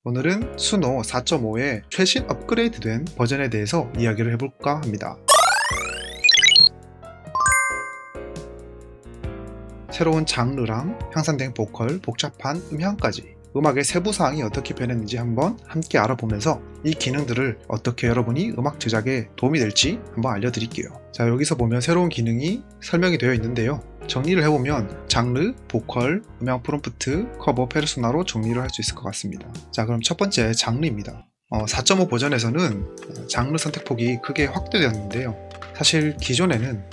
오늘은 수노 4.5의 최신 업그레이드된 버전에 대해서 이야기를 해볼까 합니다. 새로운 장르랑 향상된 보컬, 복잡한 음향까지 음악의 세부 사항이 어떻게 변했는지 한번 함께 알아보면서 이 기능들을 어떻게 여러분이 음악 제작에 도움이 될지 한번 알려드릴게요. 자, 여기서 보면 새로운 기능이 설명이 되어 있는데요. 정리를 해보면 장르, 보컬, 음향 프롬프트, 커버, 페르소나로 정리를 할 수 있을 것 같습니다. 자, 그럼 첫 번째 장르입니다. 4.5 버전에서는 장르 선택폭이 크게 확대되었는데요. 사실 기존에는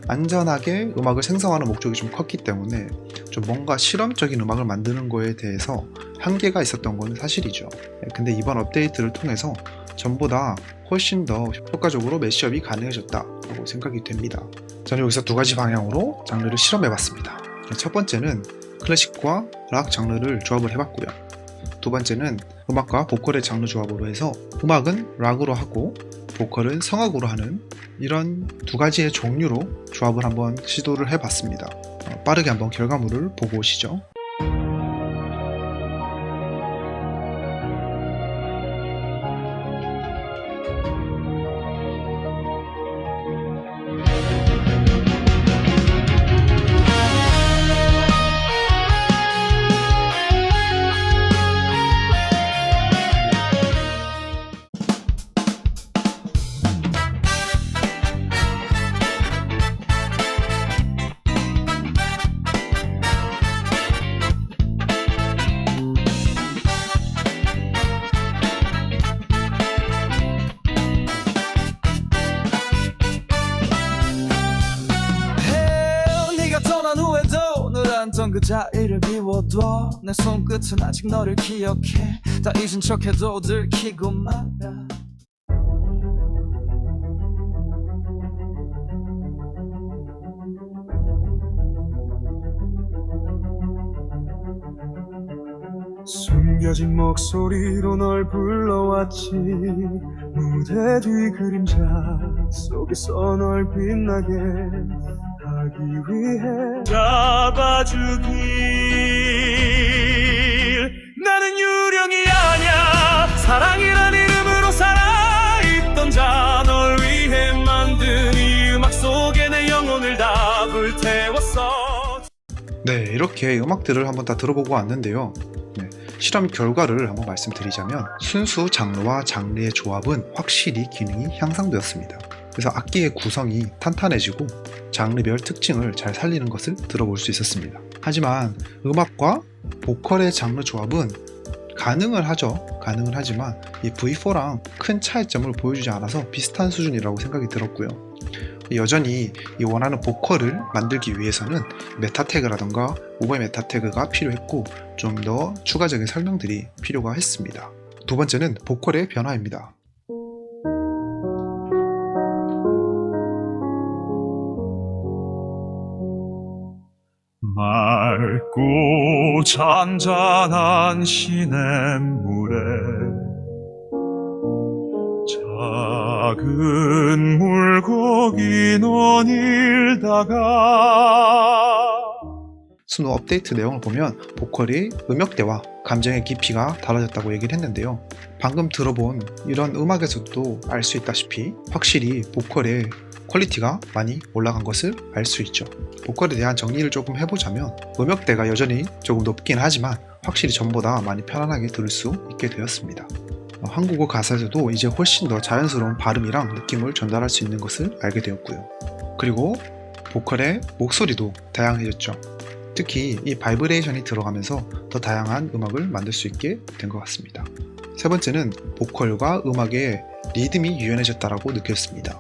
안전하게 음악을 생성하는 목적이 좀 컸기 때문에 좀 뭔가 실험적인 음악을 만드는 거에 대해서 한계가 있었던 건 사실이죠. 근데 이번 업데이트를 통해서 전보다 훨씬 더 효과적으로 매시업이 가능해졌다고 생각이 됩니다. 저는 여기서 두 가지 방향으로 장르를 실험해봤습니다. 첫 번째는 클래식과 락 장르를 조합을 해봤고요. 두 번째는 음악과 보컬의 장르 조합으로 해서 음악은 락으로 하고 보컬은 성악으로 하는 이런 두 가지의 종류로 조합을 한번 시도를 해봤습니다. 빠르게 한번 결과물을 보고 오시죠. 그 자리를 비워둬 내 손끝은 아직 너를 기억해 다 잊은 척해도 들키고 말아 숨겨진 목소리로 널 불러왔지 무대 뒤 그림자 속에서 널 빛나게 하기 위해 잡아주길 나는 유령이 아냐 사랑이란 이름으로 살아있던 자 널 위해 만든 이 음악 속에 내 영혼을 다 불태웠어. 네, 이렇게 음악들을 한번 다 들어보고 왔는데요. 실험 결과를 한번 말씀드리자면 순수 장르와 장르의 조합은 확실히 기능이 향상되었습니다. 그래서 악기의 구성이 탄탄해지고 장르별 특징을 잘 살리는 것을 들어볼 수 있었습니다. 하지만 음악과 보컬의 장르 조합은 가능은 하지만 이 V4랑 큰 차이점을 보여주지 않아서 비슷한 수준이라고 생각이 들었고요. 여전히 이 원하는 보컬을 만들기 위해서는 메타 태그라던가 오버의 메타 태그가 필요했고 좀 더 추가적인 설명들이 필요가 했습니다. 두 번째는 보컬의 변화입니다. 맑고 잔잔한 시냇물에 작은 물고기 논일다가 수노 업데이트 내용을 보면 보컬의 음역대와 감정의 깊이가 달라졌다고 얘기를 했는데요. 방금 들어본 이런 음악에서도 알 수 있다시피 확실히 보컬의 퀄리티가 많이 올라간 것을 알 수 있죠. 보컬에 대한 정리를 조금 해보자면 음역대가 여전히 조금 높긴 하지만 확실히 전보다 많이 편안하게 들을 수 있게 되었습니다. 한국어 가사에서도 이제 훨씬 더 자연스러운 발음이랑 느낌을 전달할 수 있는 것을 알게 되었고요. 그리고 보컬의 목소리도 다양해졌죠. 특히 이 바이브레이션이 들어가면서 더 다양한 음악을 만들 수 있게 된 것 같습니다. 세 번째는 보컬과 음악의 리듬이 유연해졌다고 느꼈습니다.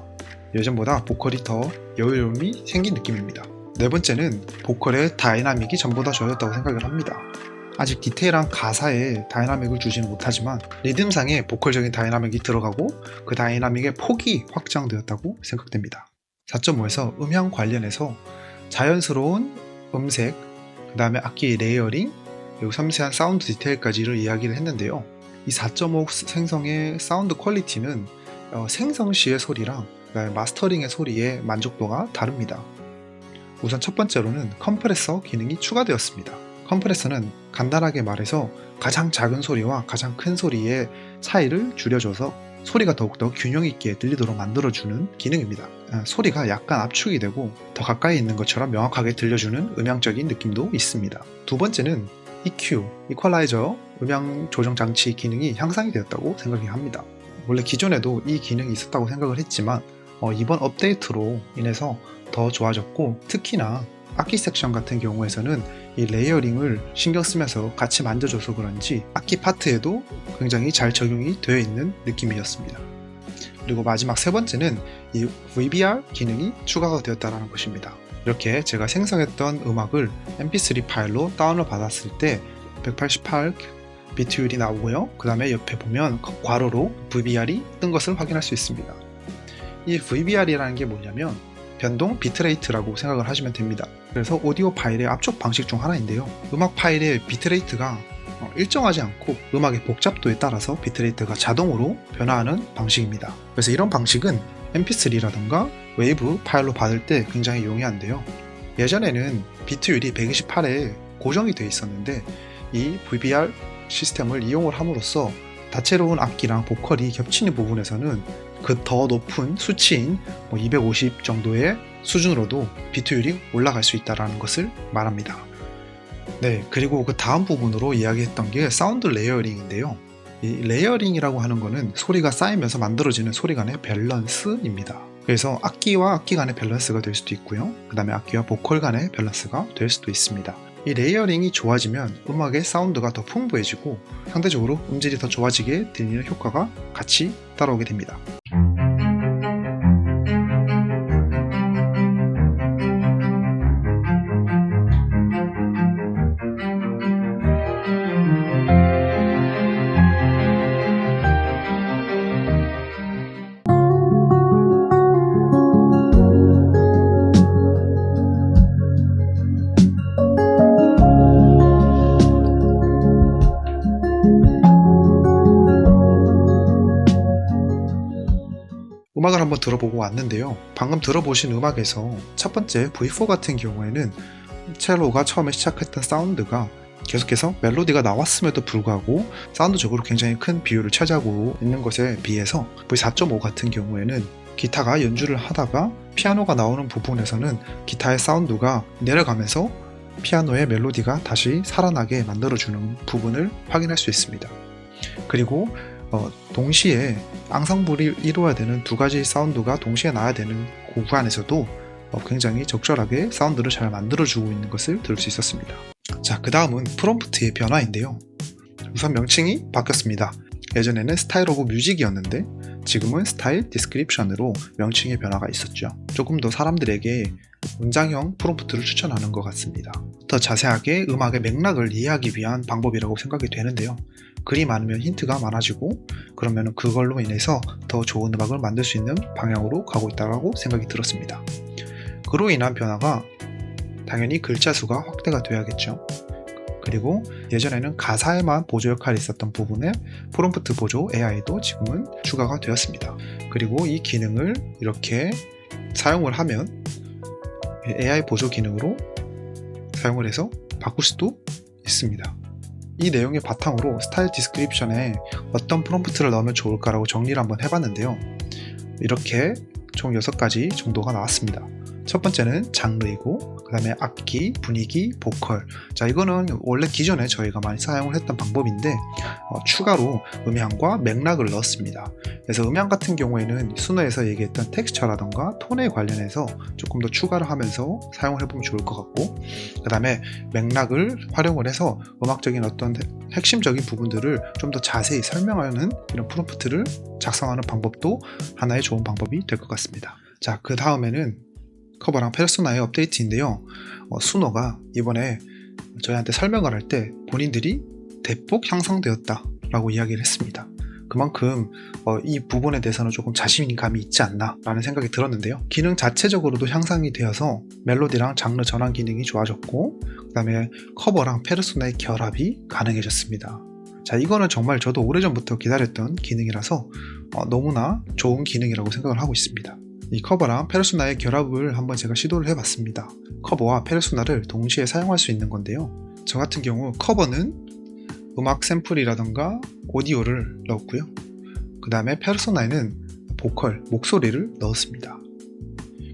예전보다 보컬이 더 여유로움이 생긴 느낌입니다. 네 번째는 보컬의 다이나믹이 전보다 좋아졌다고 생각을 합니다. 아직 디테일한 가사에 다이나믹을 주지는 못하지만 리듬상에 보컬적인 다이나믹이 들어가고 그 다이나믹의 폭이 확장되었다고 생각됩니다. 4.5에서 음향 관련해서 자연스러운 음색, 그 다음에 악기의 레이어링, 그리고 섬세한 사운드 디테일까지를 이야기를 했는데요. 이 4.5 생성의 사운드 퀄리티는 생성 시의 소리랑 그다음에 마스터링의 소리의 만족도가 다릅니다. 우선 첫 번째로는 컴프레서 기능이 추가되었습니다. 컴프레서는 간단하게 말해서 가장 작은 소리와 가장 큰 소리의 차이를 줄여줘서 소리가 더욱더 균형 있게 들리도록 만들어주는 기능입니다. 소리가 약간 압축이 되고 더 가까이 있는 것처럼 명확하게 들려주는 음향적인 느낌도 있습니다. 두 번째는 EQ, 이퀄라이저 음향 조정 장치 기능이 향상이 되었다고 생각이 합니다. 원래 기존에도 이 기능이 있었다고 생각을 했지만 이번 업데이트로 인해서 더 좋아졌고, 특히나 악기 섹션 같은 경우에서는 이 레이어링을 신경 쓰면서 같이 만져줘서 그런지 악기 파트에도 굉장히 잘 적용이 되어 있는 느낌이었습니다. 그리고 마지막 세 번째는 이 VBR 기능이 추가가 되었다는 것입니다. 이렇게 제가 생성했던 음악을 mp3 파일로 다운을 받았을 때 188 비트율이 나오고요. 그 다음에 옆에 보면 괄호로 VBR이 뜬 것을 확인할 수 있습니다. 이 VBR이라는 게 뭐냐면 변동 비트레이트라고 생각을 하시면 됩니다. 그래서 오디오 파일의 압축 방식 중 하나인데요. 음악 파일의 비트레이트가 일정하지 않고 음악의 복잡도에 따라서 비트레이트가 자동으로 변화하는 방식입니다. 그래서 이런 방식은 mp3라던가 웨이브 파일로 받을 때 굉장히 용이한데요. 예전에는 비트율이 128에 고정이 되어 있었는데 이 VBR 시스템을 이용을 함으로써 다채로운 악기랑 보컬이 겹치는 부분에서는 그 더 높은 수치인 250 정도의 수준으로도 비트율이 올라갈 수 있다는 것을 말합니다. 네, 그리고 그 다음 부분으로 이야기했던 게 사운드 레이어링인데요. 이 레이어링이라고 하는 거는 소리가 쌓이면서 만들어지는 소리 간의 밸런스입니다. 그래서 악기와 악기 간의 밸런스가 될 수도 있고요. 그 다음에 악기와 보컬 간의 밸런스가 될 수도 있습니다. 이 레이어링이 좋아지면 음악의 사운드가 더 풍부해지고 상대적으로 음질이 더 좋아지게 들리는 효과가 같이 따라오게 됩니다. 음악을 한번 들어보고 왔는데요. 방금 들어보신 음악에서 첫 번째 V4 같은 경우에는 첼로가 처음에 시작했던 사운드가 계속해서 멜로디가 나왔음에도 불구하고 사운드적으로 굉장히 큰 비율을 차지하고 있는 것에 비해서 V4.5 같은 경우에는 기타가 연주를 하다가 피아노가 나오는 부분에서는 기타의 사운드가 내려가면서 피아노의 멜로디가 다시 살아나게 만들어주는 부분을 확인할 수 있습니다. 그리고 동시에 앙상블이 이루어야 되는 두 가지 사운드가 동시에 나야 되는 그 구간에서도 굉장히 적절하게 사운드를 잘 만들어주고 있는 것을 들을 수 있었습니다. 자, 그 다음은 프롬프트의 변화인데요. 우선 명칭이 바뀌었습니다. 예전에는 스타일 오브 뮤직이었는데 지금은 스타일 디스크립션으로 명칭의 변화가 있었죠. 조금 더 사람들에게 문장형 프롬프트를 추천하는 것 같습니다. 더 자세하게 음악의 맥락을 이해하기 위한 방법이라고 생각이 되는데요. 글이 많으면 힌트가 많아지고 그러면 그걸로 인해서 더 좋은 음악을 만들 수 있는 방향으로 가고 있다고 생각이 들었습니다. 그로 인한 변화가 당연히 글자 수가 확대가 돼야겠죠. 그리고 예전에는 가사에만 보조 역할이 있었던 부분에 프롬프트 보조 AI도 지금은 추가가 되었습니다. 그리고 이 기능을 이렇게 사용을 하면 AI 보조 기능으로 사용을 해서 바꿀 수도 있습니다. 이 내용의 바탕으로 스타일 디스크립션에 어떤 프롬프트를 넣으면 좋을까라고 정리를 한번 해봤는데요. 이렇게 총 6가지 정도가 나왔습니다. 첫 번째는 장르이고, 그 다음에 악기, 분위기, 보컬. 자, 이거는 원래 기존에 저희가 많이 사용을 했던 방법인데 추가로 음향과 맥락을 넣었습니다. 그래서 음향 같은 경우에는 순서에서 얘기했던 텍스처라던가 톤에 관련해서 조금 더 추가를 하면서 사용을 해보면 좋을 것 같고, 그 다음에 맥락을 활용을 해서 음악적인 어떤 핵심적인 부분들을 좀 더 자세히 설명하는 이런 프롬프트를 작성하는 방법도 하나의 좋은 방법이 될 것 같습니다. 자, 그 다음에는 커버랑 페르소나의 업데이트인데요. 수노가 이번에 저희한테 설명을 할 때 본인들이 대폭 향상되었다 라고 이야기를 했습니다. 그만큼 이 부분에 대해서는 조금 자신감이 있지 않나 라는 생각이 들었는데요. 기능 자체적으로도 향상이 되어서 멜로디랑 장르 전환 기능이 좋아졌고, 그 다음에 커버랑 페르소나의 결합이 가능해졌습니다. 자, 이거는 정말 저도 오래전부터 기다렸던 기능이라서 너무나 좋은 기능이라고 생각을 하고 있습니다. 이 커버랑 페르소나의 결합을 한번 제가 시도를 해봤습니다. 커버와 페르소나를 동시에 사용할 수 있는 건데요. 저 같은 경우 커버는 음악 샘플이라던가 오디오를 넣었고요. 그 다음에 페르소나에는 보컬, 목소리를 넣었습니다.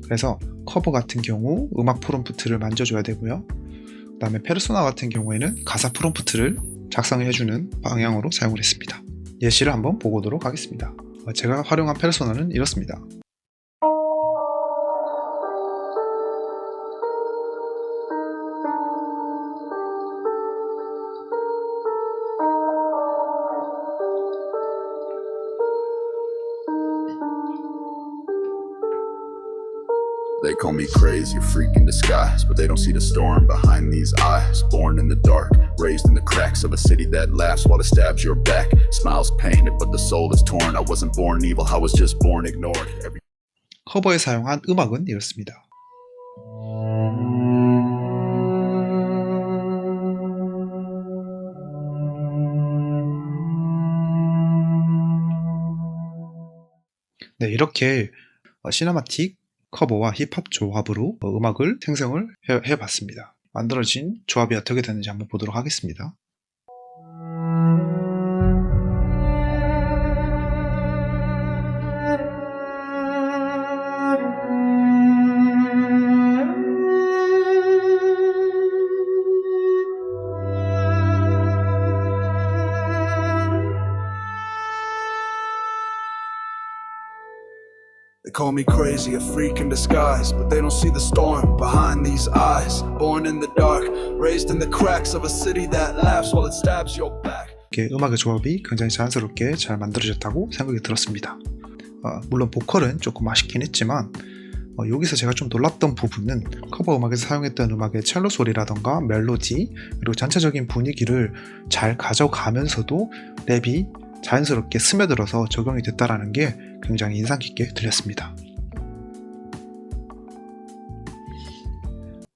그래서 커버 같은 경우 음악 프롬프트를 만져줘야 되고요. 그 다음에 페르소나 같은 경우에는 가사 프롬프트를 작성해주는 방향으로 사용을 했습니다. 예시를 한번 보도록 하겠습니다. 제가 활용한 페르소나는 이렇습니다. They call me crazy, a freak in disguise, but they don't see the storm behind these eyes. Born in the dark, raised in the cracks of a city that laughs while it stabs your back. Smiles painted, but the soul is torn. I wasn't born evil, I was just born ignored. 커버에 사용한 음악은 이렇습니다. 네, 이렇게 시네마틱 커버와 힙합 조합으로 음악을 생성을 해봤습니다. 만들어진 조합이 어떻게 되는지 한번 보도록 하겠습니다. They call me crazy, a freak in disguise, but they don't see the storm behind these eyes. Born in the dark, raised in the cracks of a city that laughs while it stabs your back. 이렇게 음악의 조합이 굉장히 자연스럽게 잘 만들어졌다고 생각이 들었습니다. 물론 보컬은 조금 아쉽긴 했지만 여기서 제가 좀 놀랐던 부분은 커버 음악에서 사용했던 음악의 첼로 소리라던가 멜로디 그리고 전체적인 분위기를 잘 가져가면서도 랩이 자연스럽게 스며들어서 적용이 됐다는 게 굉장히 인상 깊게 들렸습니다.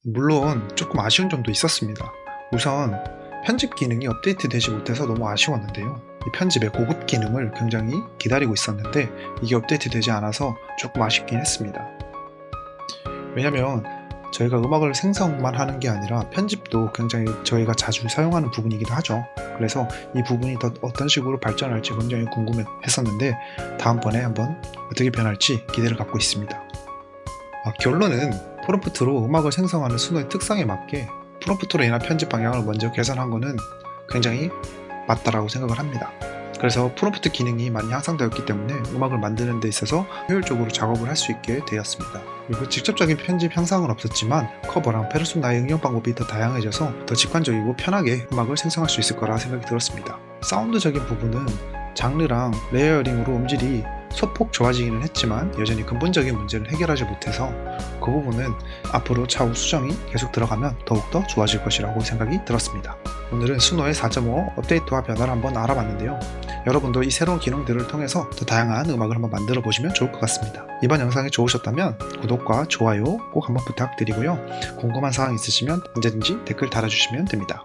물론 조금 아쉬운 점도 있었습니다. 우선 편집 기능이 업데이트 되지 못해서 너무 아쉬웠는데요. 이 편집의 고급 기능을 굉장히 기다리고 있었는데 이게 업데이트 되지 않아서 조금 아쉽긴 했습니다. 왜냐면 저희가 음악을 생성만 하는 게 아니라 편집도 굉장히 저희가 자주 사용하는 부분이기도 하죠. 그래서 이 부분이 더 어떤 식으로 발전할지 굉장히 궁금했었는데 다음번에 한번 어떻게 변할지 기대를 갖고 있습니다. 결론은 프롬프트로 음악을 생성하는 순호의 특성에 맞게 프롬프트로 인한 편집 방향을 먼저 개선한 것은 굉장히 맞다라고 생각을 합니다. 그래서 프롬프트 기능이 많이 향상되었기 때문에 음악을 만드는 데 있어서 효율적으로 작업을 할 수 있게 되었습니다. 그리고 직접적인 편집 향상은 없었지만 커버랑 페르소나의 응용 방법이 더 다양해져서 더 직관적이고 편하게 음악을 생성할 수 있을 거라 생각이 들었습니다. 사운드적인 부분은 장르랑 레이어링으로 음질이 소폭 좋아지기는 했지만 여전히 근본적인 문제를 해결하지 못해서 그 부분은 앞으로 차후 수정이 계속 들어가면 더욱더 좋아질 것이라고 생각이 들었습니다. 오늘은 수노의 4.5 업데이트와 변화를 한번 알아봤는데요. 여러분도 이 새로운 기능들을 통해서 더 다양한 음악을 한번 만들어 보시면 좋을 것 같습니다. 이번 영상이 좋으셨다면 구독과 좋아요 꼭 한번 부탁드리고요. 궁금한 사항 있으시면 언제든지 댓글 달아주시면 됩니다.